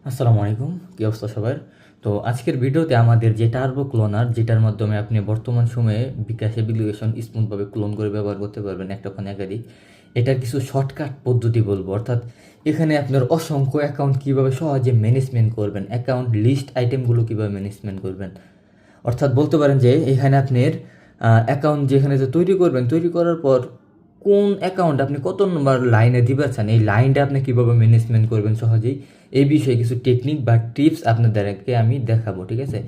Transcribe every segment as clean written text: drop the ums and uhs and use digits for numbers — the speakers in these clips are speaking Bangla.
আসসালামু আলাইকুম, কী অবস্থা সবার? তো আজকের ভিডিওতে আমাদের যে টার্বো ক্লোনার, যেটার মাধ্যমে আপনি বর্তমান সময়ে বিকাশ অ্যাপ্লিকেশন স্মুথভাবে ক্লোন করে ব্যবহার করতে পারবেন একটা ফোনে একাধিক, এটার কিছু শর্টকাট পদ্ধতি বলবো। অর্থাৎ এখানে আপনার অসংখ্য অ্যাকাউন্ট কীভাবে সহজে ম্যানেজমেন্ট করবেন, অ্যাকাউন্ট লিস্ট আইটেমগুলো কীভাবে ম্যানেজমেন্ট করবেন। অর্থাৎ বলতে পারেন যে এখানে আপনার অ্যাকাউন্ট যেখানে যে তৈরি করবেন, তৈরি করার পর কোন অ্যাকাউন্ট আপনি কত নম্বর লাইনে দিতে চান, এই লাইনটা আপনি কীভাবে ম্যানেজমেন্ট করবেন সহজেই, এই বিষয়ে কিছু টেকনিক বা টিপস আপনাদেরকে আমি দেখাবো, ঠিক আছে?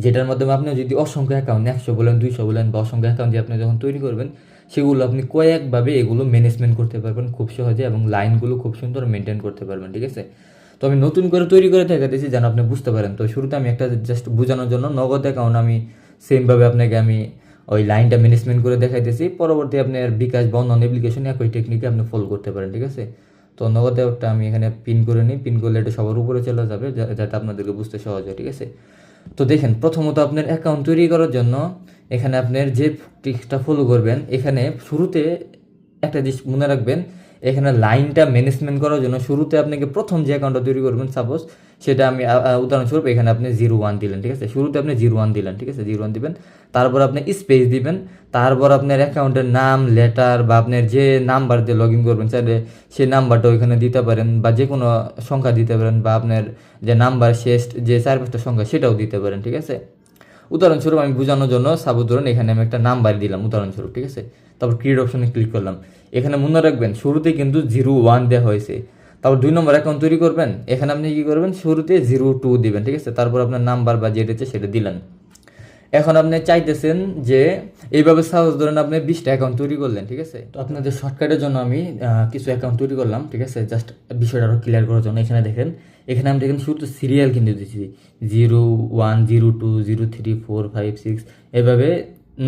যেটার মাধ্যমে আপনি যদি অসংখ্য অ্যাকাউন্ট 100 বলেন, 200 বলেন বা অসংখ্য অ্যাকাউন্ট দিয়ে আপনি যখন তৈরি করবেন, সেগুলো আপনি কয়েকভাবে এগুলো ম্যানেজমেন্ট করতে পারবেন খুব সহজে এবং লাইনগুলো খুব সুন্দর মেনটেন করতে পারবেন, ঠিক আছে? তো আমি নতুন করে তৈরি করে দেখাতেছি যেন আপনি বুঝতে পারেন। তো শুরুতে আমি একটা জাস্ট বোঝানোর জন্য নগদ অ্যাকাউন্ট আমি সেমভাবে আপনাকে আমি ওই লাইনটা ম্যানেজমেন্ট করে দেখাইতেছি। পরবর্তী আপনার বিকাশ বা অন্যান্য অ্যাপ্লিকেশনে একই টেকনিকে আপনি ফলো করতে পারেন, ঠিক আছে? তো নগদ অ্যাকাউন্টটা আমি এখানে পিন করে নিই। পিন করলে এটা সবার উপরে চলে যাবে যাতে আপনাদেরকে বুঝতে সহজ হয়, ঠিক আছে? তো দেখেন, প্রথমত আপনার অ্যাকাউন্ট তৈরি করার জন্য এখানে আপনার যে ট্রিক্সটা ফলো করবেন, এখানে শুরুতে একটা জিনিস মনে রাখবেন, এখানে লাইনটা ম্যানেজমেন্ট করার জন্য শুরুতে আপনাকে প্রথম যে অ্যাকাউন্টটা তৈরি করবেন, সাপোজ সেটা আমি উদাহরণস্বরূপ এখানে আপনি 01 দিলেন, ঠিক আছে? শুরুতে আপনি 01 দিলেন, ঠিক আছে? 01 দিবেন, তারপর আপনি স্পেস দিবেন, তারপর আপনার অ্যাকাউন্টের নাম, লেটার বা আপনার যে নাম্বার দিয়ে লগ ইন করবেন চাইলে সেই নাম্বারটা ওইখানে দিতে পারেন বা যে কোনো সংখ্যা দিতে পারেন বা আপনার যে নাম্বার শেষ যে 4-5টা সংখ্যা সেটাও দিতে পারেন, ঠিক আছে? উদাহরণস্বরূপ আমি বোঝানোর জন্য সাপোজ ধরুন এখানে আমি একটা নাম্বার দিলাম উদাহরণস্বরূপ, ঠিক আছে? তারপর ক্রিয়েট অপশনে ক্লিক করলাম। এখানে মনে রাখবেন শুরুতে কিন্তু 01 দেওয়া হয়েছে। তারপর 2 নম্বর অ্যাকাউন্ট তৈরি করবেন, এখানে আপনি কী করবেন, শুরুতে 02 দিবেন, ঠিক আছে? তারপর আপনার নাম্বার বা যেটা হচ্ছে সেটা দিলেন। এখন আপনি চাইতেছেন যে এইভাবে সাপোজ ধরেন আপনি 20টা অ্যাকাউন্ট তৈরি করলেন, ঠিক আছে? তো আপনাদের শর্টকাটের জন্য আমি কিছু অ্যাকাউন্ট তৈরি করলাম, ঠিক আছে? জাস্ট বিষয়টা আরও ক্লিয়ার করার জন্য এখানে দেখেন, এখানে আমি দেখেন শুরুতে সিরিয়াল কিন্তু দিচ্ছি 01, 02, 03, 4, 5, 6 এভাবে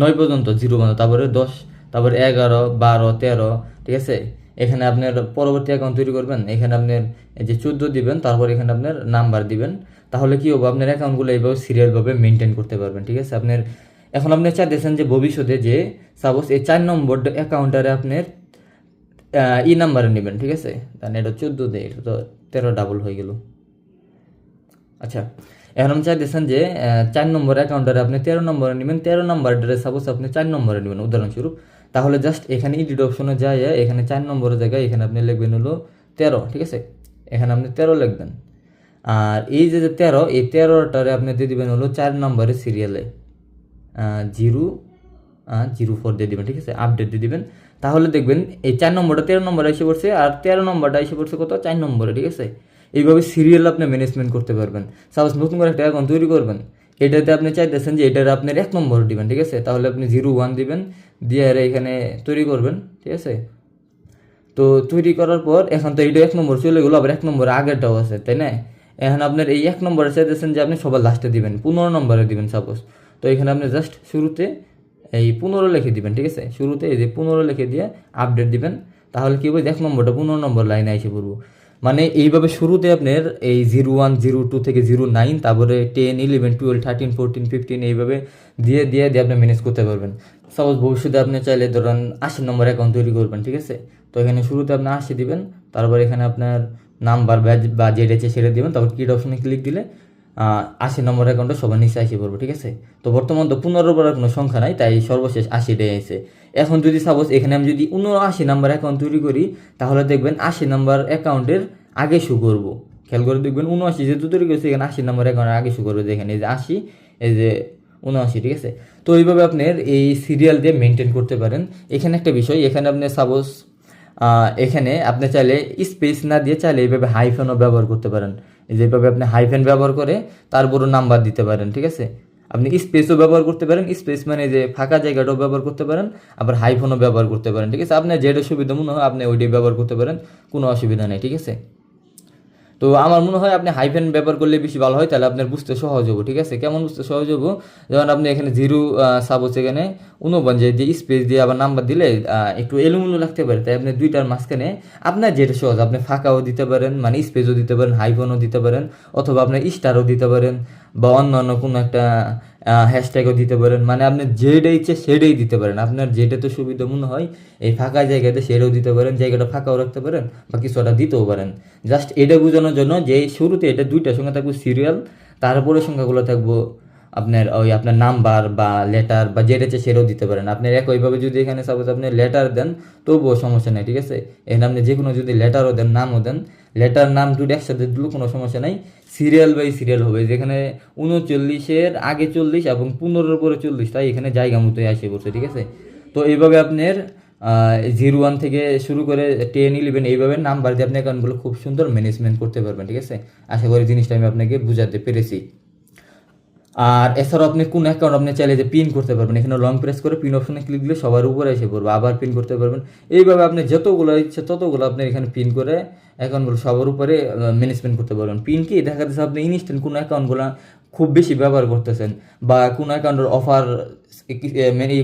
9 পর্যন্ত 0 পর্যন্ত, তারপরে 10, তারপরে 11, 12, 13, ঠিক আছে? এখানে আপনার পরবর্তী অ্যাকাউন্ট তৈরি করবেন, এখানে আপনার এই যে 14 দিবেন, তারপর এখানে আপনার নাম্বার দিবেন। তাহলে কি হবে, আপনার অ্যাকাউন্টগুলো এইভাবে সিরিয়ালভাবে মেনটেন করতে পারবেন, ঠিক আছে? আপনার এখন আপনি চাইতেছেন যে ভবিষ্যতে যে সাপোজ এই 4 নম্বর অ্যাকাউন্টারে আপনার ই নাম্বারে নেবেন, ঠিক আছে? তাহলে এটা 14 দেয়, এটা তো 13 ডাবল হয়ে গেল। আচ্ছা, এখন আপনি চাইতেছেন যে 4 নম্বর অ্যাকাউন্টারে আপনি 13 নম্বরে নেবেন, 13 নম্বরটারে সাপোজ আপনি 4 নম্বরে নেবেন উদাহরণস্বরূপ। তাহলে জাস্ট এখানে এডিট অপশনে যায়, এখানে 4 নম্বরের জায়গায় এখানে আপনি লিখবেন হলো 13, ঠিক আছে? এখানে আপনি 13 লিখবেন। আর এই যে 13, এই 13টারে আপনি দিয়ে দেবেন হলো 4 নম্বরের সিরিয়ালে 004 দিয়ে দেবেন, ঠিক আছে? আপডেট দিয়ে দিবেন। তাহলে দেখবেন এই 4 নম্বরটা 13 নম্বরে এসে পড়ছে আর 13 নম্বরটা এসে পড়ছে কত, 4 নম্বরে, ঠিক আছে? এইভাবে সিরিয়াল আপনি ম্যানেজমেন্ট করতে পারবেন। সাপোজ নতুন করে একটা অ্যাকাউন্ট তৈরি করবেন, এটাতে আপনি চাইতেছেন যে এটার আপনার 1 নম্বর দিবেন, ঠিক আছে? তাহলে আপনি 01 দিবেন, দিয়ে আর এখানে তৈরি করবেন, ঠিক আছে? তো তৈরি করার পর এখন তো এইটা 1 নম্বর চলে গেলো, আবার 1 নম্বর আগেরটাও আছে, তাই না? এখন আপনার এই 1 নম্বরে চাইতেছেন যে আপনি সবার লাস্টে দিবেন, 15 নম্বরে দিবেন সাপোজ। তো এখানে আপনি জাস্ট শুরুতে এই 15 লিখে দিবেন, ঠিক আছে? শুরুতে এই যে 15 লিখে দিয়ে আপডেট দিবেন। তাহলে কি হবে, 1 নম্বরটা 15 নম্বর লাইনে এসে পড়বো। মানে এইভাবে শুরুতে আপনার এই 01, 02 থেকে 09, তারপরে 10, 11, 12, 13, 14, 15 এইভাবে দিয়ে দিয়ে দিয়ে আপনি ম্যানেজ করতে পারবেন। সাপোজ ভবিষ্যতে আপনি চাইলে ধরেন 80 নম্বর অ্যাকাউন্ট তৈরি করবেন, ঠিক আছে? তো এখানে শুরুতে আপনি 80 দিবেন, তারপর এখানে আপনার নাম্বার বা যেটা আছে সেটা দিবেন, তারপর ক্রিয়েট অপশনে ক্লিক দিলে 80 নম্বর অ্যাকাউন্টটা সবার নিচে আসে পড়বে, ঠিক আছে? তো বর্তমান তো 15 পড়ার কোনো সংখ্যা নাই, তাই সর্বশেষ 80টাই আছে। এখন যদি সাপোজ এখানে আমি যদি 79 নম্বর অ্যাকাউন্ট তৈরি করি, তাহলে দেখবেন 80 নম্বর অ্যাকাউন্টের আগে শো করবো। খেয়াল করে দেখবেন 79 যেহেতু তৈরি করছে, এখানে 80 নম্বর অ্যাকাউন্টের আগে শো করবে, দেখেন এই যে 80, এই যে 79, ঠিক আছে? তো এইভাবে আপনার এই সিরিয়াল দিয়ে মেনটেন করতে পারেন। এখানে একটা বিষয়, এখানে আপনি সাপোজ এখানে আপনি চাইলে স্পেস না দিয়ে চাইলে এইভাবে হাইফেনও ব্যবহার করতে পারেন। যেভাবে আপনি হাইফেন ব্যবহার করে তারপরও নাম্বার দিতে পারেন, ঠিক আছে? আপনি স্পেসও ব্যবহার করতে পারেন, স্পেস মানে যে ফাঁকা জায়গাটাও ব্যবহার করতে পারেন, আবার হাইফোনও ব্যবহার করতে পারেন, ঠিক আছে? আপনার যেটা সুবিধা মনে হয় আপনি ওইটাই ব্যবহার করতে পারেন, কোনো অসুবিধা নেই, ঠিক আছে? তো আমার মনে হয় আপনি হাইফেন ব্যবহার করলে বেশি ভালো হয়, তাহলে আপনার বুঝতে সহজ হবো, ঠিক আছে? কেমন বুঝতে সহজ হবো, যেমন আপনি এখানে 0 সাপোজ এখানে 49 যে স্পেস দিয়ে আবার নাম্বার দিলে একটু এলোমেলো লাগতে পারে, তাই আপনি দুইটার মাঝখানে আপনার যেটা সহজ, আপনি ফাঁকাও দিতে পারেন, মানে স্পেসও দিতে পারেন, হাইফোনও দিতে পারেন, অথবা আপনার স্টারও দিতে পারেন, বা অন্য অন্য কোনো একটা হ্যাশট্যাগও দিতে পারেন, মানে আপনি যেটা ইচ্ছে সেটাই দিতে পারেন, আপনার যেটাতে সুবিধা মনে হয় এই ফাঁকা জায়গাতে সেটাও দিতে পারেন, জায়গাটা ফাঁকাও রাখতে পারেন বা কিছুটা দিতেও পারেন। জাস্ট এটা বোঝানোর জন্য যে শুরুতে এটা দুইটার সঙ্গে থাকবো সিরিয়াল, তারপরে সংখ্যাগুলো থাকবো আপনার ওই আপনার নাম্বার বা লেটার বা যেটা ইচ্ছে সেটাও দিতে পারেন। আপনি একইভাবে যদি এখানে সাপোজ আপনি লেটার দেন তবুও সমস্যা নেই, ঠিক আছে। এখানে আপনি যে কোনো যদি লেটারও দেন নামও দেন, লেটার নাম দুটো একসাথে দিলেও কোনো সমস্যা নাই, সিরিয়াল বাই সিরিয়াল হবে, যেখানে 39-এর আগে 40 এবং 15-এর পরে 40, তাই এখানে জায়গা মতোই আসে পড়ছে, ঠিক আছে। তো এইভাবে আপনার 01 থেকে শুরু করে 10, 11 এইভাবে নাম্বার দিয়ে আপনি অ্যাকাউন্টগুলো খুব সুন্দর ম্যানেজমেন্ট করতে পারবেন, ঠিক আছে। আশা করি জিনিসটা আমি আপনাকে বুঝাতে পেরেছি। আর এছাড়াও আপনি কোন অ্যাকাউন্ট আপনি চাইলে যে পিন করতে পারবেন, এখানে লং প্রেস করে পিন অপশনে ক্লিক দিলে সবার উপরে এসে পড়বে, আবার পিন করতে পারবেন। এইভাবে আপনি যতগুলো ইচ্ছে ততগুলো আপনি এখানে পিন করে অ্যাকাউন্টগুলো সবার উপরে ম্যানেজমেন্ট করতে পারবেন। পিন কি দেখা যাচ্ছে আপনি ইনস্ট্যান্ট কোনো অ্যাকাউন্টগুলো খুব বেশি ব্যবহার করতেছেন বা কোনো অ্যাকাউন্টের অফার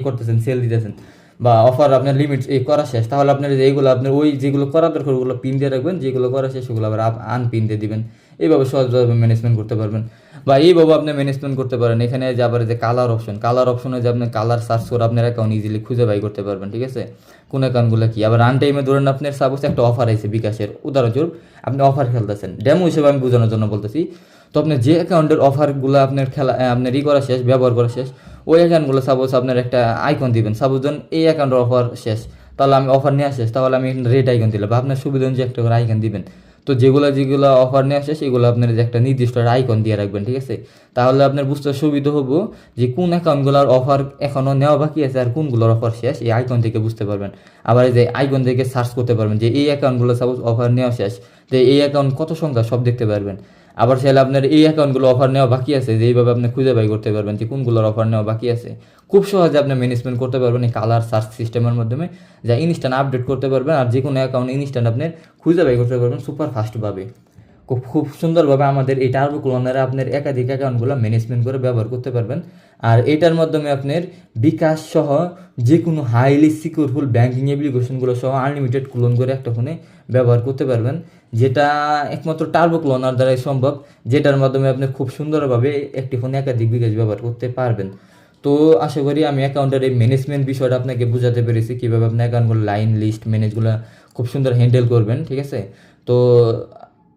করতেছেন, সেল দিতেছেন বা অফার আপনার লিমিট করা শেষ, তাহলে আপনার এইগুলো আপনার ওই যেগুলো করা দরকার ওগুলো পিন দিয়ে রাখবেন, যেগুলো করা শেষ সেগুলো আবার আনপিন দিয়ে দিবেন। এইভাবে সহজভাবে ম্যানেজমেন্ট করতে পারবেন বা এইভাবে আপনি ম্যানেজমেন্ট করতে পারেন। এখানে যে আবার যে কালার অপশনে যে আপনি কালার সার্চ করে আপনার অ্যাকাউন্ট ইজিলি খুঁজে বাই করতে পারবেন, ঠিক আছে, কোন অ্যাকাউন্টগুলো কি। আবার রান টাইমে ধরেন আপনার সাপোজ একটা অফার আছে বিকাশের, উদাহরণস্বরূপ আপনি অফার খেলতেছেন, ডেমো হিসেবে আমি বোঝানোর জন্য বলতেছি। তো আপনার যে অ্যাকাউন্টের অফারগুলো আপনার আপনার করা শেষ, ব্যবহার করা শেষ, ওই অ্যাকাউন্টগুলো সাপোজ আপনার একটা আইকন দিবেন, সাপোজ ধরুন এই অ্যাকাউন্টের অফার শেষ, তাহলে আমি অফার নিয়ে শেষ, তাহলে আমি রেড আইকন দিলাম বা আপনার সুবিধা অনুযায়ী একটা করে আইকন দিবেন। তো যেগুলো অফার নিয়ে আসে সেগুলো আপনার যে একটা নির্দিষ্ট আইকন দিয়ে রাখবেন, ঠিক আছে। তাহলে আপনার বুঝতে সুবিধা হবো যে কোন অ্যাকাউন্টগুলোর অফার এখনও নেওয়া বাকি আছে আর কোনগুলোর অফার শেষ, এই আইকন থেকে বুঝতে পারবেন। আবার এই যে আইকন থেকে সার্চ করতে পারবেন যে এই অ্যাকাউন্টগুলো সাপোজ অফার নেওয়া শেষ, যে এই অ্যাকাউন্ট কত সংখ্যা সব দেখতে পারবেন। আবার চাইলে আপনার এই অ্যাকাউন্টগুলো অফার নেওয়া বাকি আছে, যে এইভাবে আপনি খুঁজে বাই করতে পারবেন যে কোনগুলোর অফার নেওয়া বাকি আছে। খুব সহজে আপনি ম্যানেজমেন্ট করতে পারবেন এই কালার সার্চ সিস্টেমের মাধ্যমে, যা ইনস্ট্যান্ট আপডেট করতে পারবেন আর যে কোনো অ্যাকাউন্ট ইনস্ট্যান্ট আপনি খুঁজে বাই করতে পারবেন সুপার ফাস্টভাবে। খুব সুন্দরভাবে আমাদের এই টার্বো ক্লোনারে আপনার একাধিক অ্যাকাউন্টগুলো ম্যানেজমেন্ট করে ব্যবহার করতে পারবেন। আর এটার মাধ্যমে আপনার বিকাশ সহ যে কোনো হাইলি সিকিউরফুল ব্যাঙ্কিং অ্যাপ্লিকেশনগুলো সহ আনলিমিটেড ক্লোন করে একটা ফোনে ব্যবহার করতে পারবেন, যেটা একমাত্র টার্বো ক্লোনার দ্বারাই সম্ভব, যেটার মাধ্যমে আপনি খুব সুন্দরভাবে একটি ফোনে একাধিক বিকাশ ব্যবহার করতে পারবেন। তো আশা করি আমি অ্যাকাউন্টের এই ম্যানেজমেন্ট বিষয়টা আপনাকে বোঝাতে পেরেছি, কীভাবে আপনি অ্যাকাউন্টগুলো লাইন লিস্ট ম্যানেজগুলো খুব সুন্দর হ্যান্ডেল করবেন, ঠিক আছে। তো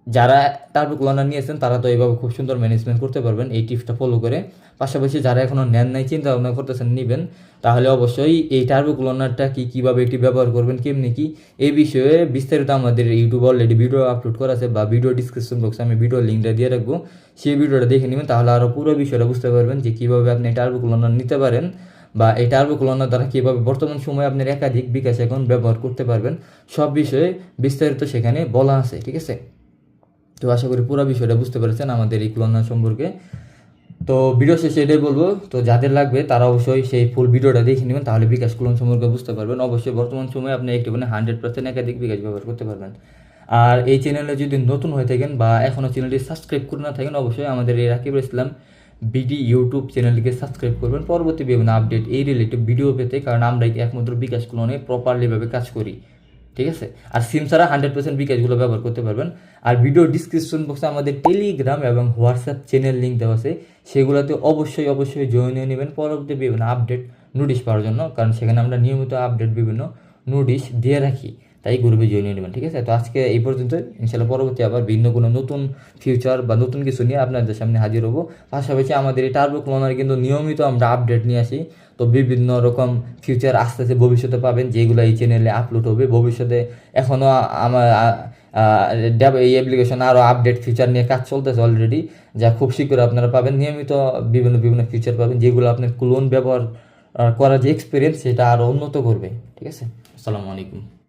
যারা টার্বো ক্লোনার নিয়েছেন তারা তো এইভাবে খুব সুন্দর ম্যানেজমেন্ট করতে পারবেন এই টিপসটা ফলো করে। পাশাপাশি যারা এখনও নেন নাই, চিন্তা ভাবনা করতেছেন নেবেন, তাহলে অবশ্যই এই টার্বো ক্লোনারটা কীভাবে এটি ব্যবহার করবেন, কেমনি কি, এই বিষয়ে বিস্তারিত আমাদের ইউটিউব অলরেডি ভিডিও আপলোড করা আছে বা ভিডিও ডিসক্রিপশন বক্সে আমি ভিডিও লিঙ্কটা দিয়ে রাখবো, সেই ভিডিওটা দেখে নেবেন, তাহলে আরও পুরো বিষয়টা বুঝতে পারবেন যে কীভাবে আপনি টার্বো ক্লোনার নিতে পারেন বা এই টার্বো ক্লোনার দ্বারা কীভাবে বর্তমান সময়ে আপনার একাধিক বিকাশ অ্যাকাউন্ট ব্যবহার করতে পারবেন, সব বিষয়ে বিস্তারিত সেখানে বলা আছে, ঠিক আছে। তো আশা করি পুরো বিষয়টা বুঝতে পেরেছেন আমাদের এই ক্লোনার সম্পর্কে। তো ভিডিও শেষে এটাই বলবো, তো যাদের লাগবে তারা অবশ্যই সেই ফুল ভিডিওটা দেখে নেবেন, তাহলে বিকাশ ক্লোন সম্পর্কে বুঝতে পারবেন। অবশ্যই বর্তমান সময়ে আপনি একটি 100% একাধিক বিকাশ ব্যবহার করতে পারবেন। আর এই চ্যানেলে যদি নতুন হয়ে থাকেন বা এখনও চ্যানেলটি সাবস্ক্রাইব করে না থাকেন, অবশ্যই আমাদের এই রাকিবুল ইসলাম বিডি ইউটিউব চ্যানেলটিকে সাবস্ক্রাইব করবেন পরবর্তী বিভিন্ন আপডেট এই রিলেটিভ ভিডিও পেতে, কারণ আমরা একমাত্র বিকাশ ক্লোনে প্রপারলিভাবে কাজ করি, ঠিক আছে। আর সিম ছাড়া 100% বিকাশগুলো ব্যবহার করতে পারবেন। আর ভিডিও ডিসক্রিপশন বক্সে আমাদের টেলিগ্রাম এবং হোয়াটসঅ্যাপ চ্যানেল লিঙ্ক দেওয়া আছে, সেগুলোতে অবশ্যই জয়েন হয়ে নেবেন পরবর্তী বিভিন্ন আপডেট নোটিশ পাওয়ার জন্য, কারণ সেখানে আমরা নিয়মিত আপডেট বিভিন্ন নোটিশ দিয়ে রাখি, তাই গ্রুপে জয়েন হয়ে নেবেন, ঠিক আছে। তো আজকে এই পর্যন্ত, ইনশাল্লাহ পরবর্তী আবার ভিন্ন কোনো নতুন ফিউচার বা নতুন কিছু নিয়ে আপনাদের সামনে হাজির হবো। পাশাপাশি আমাদের এই টার্বো ক্লোনার কিন্তু নিয়মিত আমরা আপডেট নিয়ে আসি, তো বিভিন্ন রকম ফিউচার আস্তে আস্তে ভবিষ্যতে পাবেন, যেগুলো এই চ্যানেলে আপলোড হবে ভবিষ্যতে। এখনও আমার এই অ্যাপ্লিকেশন আরও আপডেট ফিচার নিয়ে কাজ চলতেছে অলরেডি, যা খুব শীঘ্র আপনারা পাবেন। নিয়মিত বিভিন্ন ফিচার পাবেন, যেগুলো আপনার ক্লোন ব্যবহার করার যে এক্সপিরিয়েন্স সেটা আরও উন্নত করবে, ঠিক আছে। আসসালামু আলাইকুম।